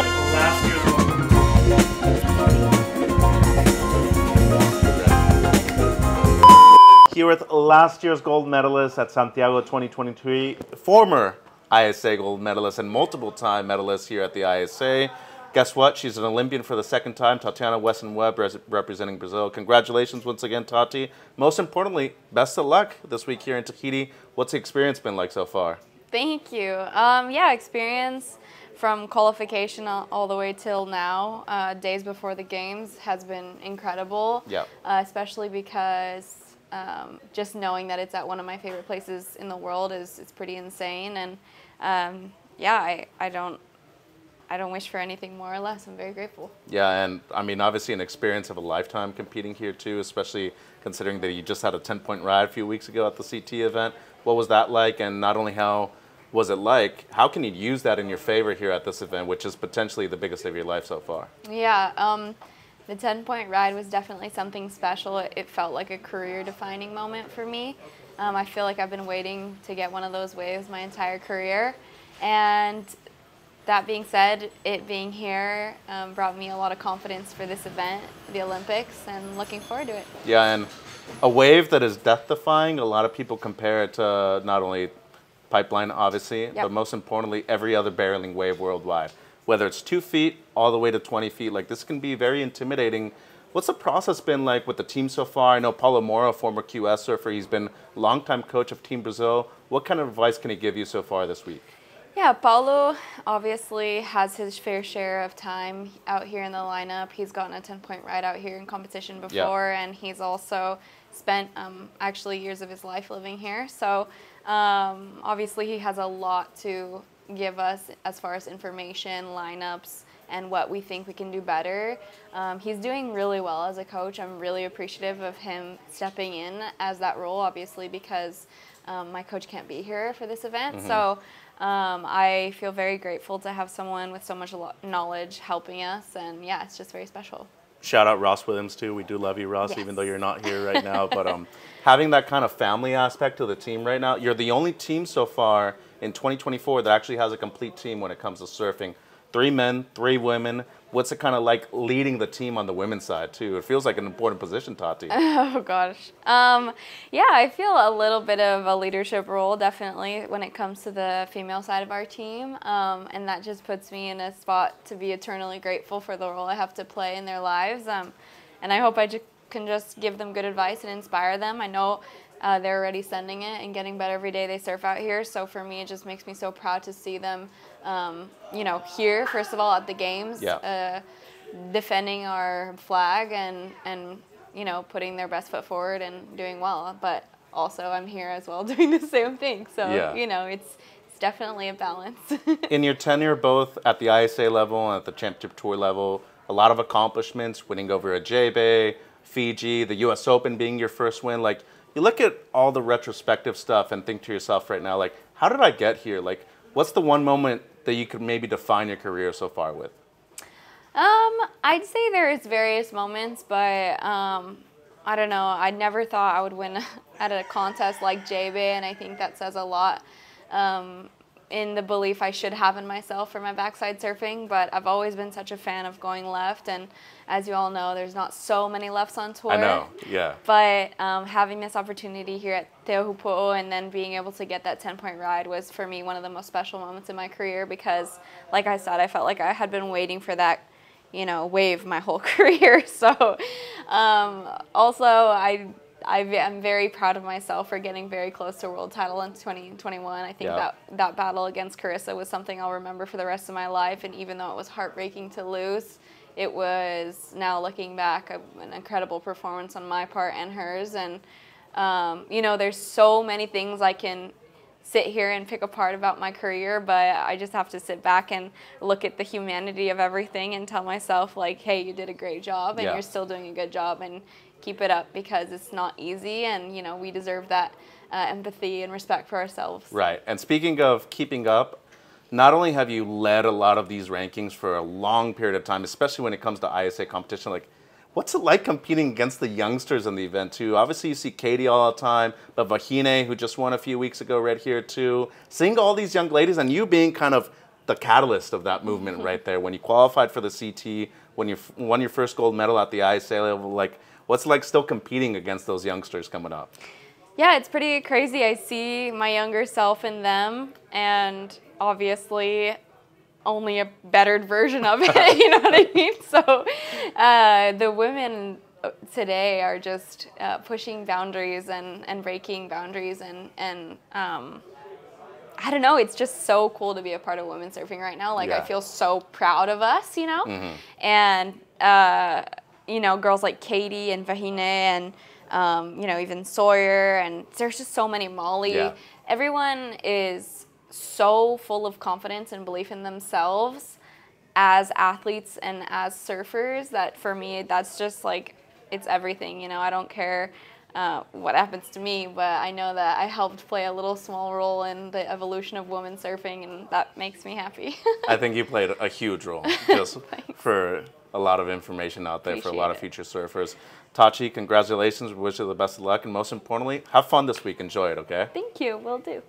last year's gold. Here with last year's gold medalist at Santiago 2023, former ISA gold medalist and multiple-time medalist here at the ISA. Guess what? She's an Olympian for the second time, Tatiana Weston-Webb, representing Brazil. Congratulations once again, Tati. Most importantly, best of luck this week here in Tahiti. What's the experience been like so far? Thank you. Yeah, experience from qualification all the way till now, days before the games, has been incredible. Yeah. Especially because just knowing that it's at one of my favorite places in the world is pretty insane. And yeah, I don't wish for anything more or less. I'm very grateful. Yeah, and I mean, obviously an experience of a lifetime competing here too, especially considering that you just had a 10-point ride a few weeks ago at the CT event. What was that like? And not only how was it like, how can you use that in your favor here at this event, which is potentially the biggest of your life so far? Yeah, the 10-point ride was definitely something special. It felt like a career-defining moment for me. I feel like I've been waiting to get one of those waves my entire career. And that being said, it being here brought me a lot of confidence for this event, the Olympics, and looking forward to it. Yeah, and a wave that is death-defying, a lot of people compare it to not only Pipeline, obviously, yep, but most importantly, every other barreling wave worldwide. Whether it's 2 feet all the way to 20 feet, like this can be very intimidating. What's the process been like with the team so far? I know Paulo Mora, former QS surfer, he's been a longtime coach of Team Brazil. What kind of advice can he give you so far this week? Yeah, Paulo obviously has his fair share of time out here in the lineup. He's gotten a 10-point ride out here in competition before, and he's also spent actually years of his life living here. So obviously he has a lot to give us as far as information, lineups, and what we think we can do better. He's doing really well as a coach. I'm really appreciative of him stepping in as that role, obviously, because my coach can't be here for this event. Mm-hmm. So I feel very grateful to have someone with so much knowledge helping us, and yeah, it's just very special. Shout out Ross Williams too. We do love you, Ross, yes, even though you're not here right now. But having that kind of family aspect to the team right now, you're the only team so far in 2024 that actually has a complete team when it comes to surfing. 3 men, 3 women. What's it kind of like leading the team on the women's side too? It feels like an important position, Tati. Oh gosh. Yeah, I feel a little bit of a leadership role definitely when it comes to the female side of our team. And that just puts me in a spot to be eternally grateful for the role I have to play in their lives. And I hope I can just give them good advice and inspire them. I know they're already sending it and getting better every day they surf out here. So for me, it just makes me so proud to see them, you know, here, first of all, at the games, yeah, defending our flag and, you know, putting their best foot forward and doing well. But also I'm here as well doing the same thing. So, yeah, you know, it's definitely a balance. In your tenure, both at the ISA level and at the Championship Tour level, a lot of accomplishments, winning over a J-Bay, Fiji, the US Open being your first win. Like, you look at all the retrospective stuff and think to yourself right now, like, how did I get here? Like, what's the one moment that you could maybe define your career so far with? I'd say there's various moments, but I don't know. I never thought I would win at a contest like J-Bay, and I think that says a lot in the belief I should have in myself for my backside surfing. But I've always been such a fan of going left, and as you all know, there's not so many lefts on tour. I know, yeah. But having this opportunity here at Teahupo'o and then being able to get that 10-point ride was, for me, one of the most special moments in my career because, like I said, I felt like I had been waiting for that, you know, wave my whole career. So also, I'm very proud of myself for getting very close to a world title in 2021. I think that battle against Carissa was something I'll remember for the rest of my life. And even though it was heartbreaking to lose, it was, now looking back, an incredible performance on my part and hers. And, you know, there's so many things I can sit here and pick apart about my career, but I just have to sit back and look at the humanity of everything and tell myself, like, hey, you did a great job and you're still doing a good job, and keep it up because it's not easy, and, you know, we deserve that empathy and respect for ourselves. Right. And speaking of keeping up, not only have you led a lot of these rankings for a long period of time, especially when it comes to ISA competition, like, what's it like competing against the youngsters in the event, too? Obviously, you see Katie all the time, but Vahine, who just won a few weeks ago right here, too. Seeing all these young ladies and you being kind of the catalyst of that movement right there. When you qualified for the CT, when you won your first gold medal at the ISA level, like, what's it like still competing against those youngsters coming up? Yeah, it's pretty crazy. I see my younger self in them, and obviously only a bettered version of it, you know what I mean? So the women today are just pushing boundaries and breaking boundaries, and I don't know, it's just so cool to be a part of women's surfing right now. Like, I feel so proud of us, you know? And, you know, girls like Katie and Vahine and, you know, even Sawyer, and there's just so many, Molly. Yeah. Everyone is so full of confidence and belief in themselves as athletes and as surfers that for me, that's just like, it's everything, you know? I don't care what happens to me, but I know that I helped play a little small role in the evolution of women's surfing, and that makes me happy. I think you played a huge role just for a lot of information out there. Appreciate for a lot of future surfers. Tachi, congratulations. We wish you the best of luck, and most importantly, have fun this week. Enjoy it, okay? Thank you. Will do.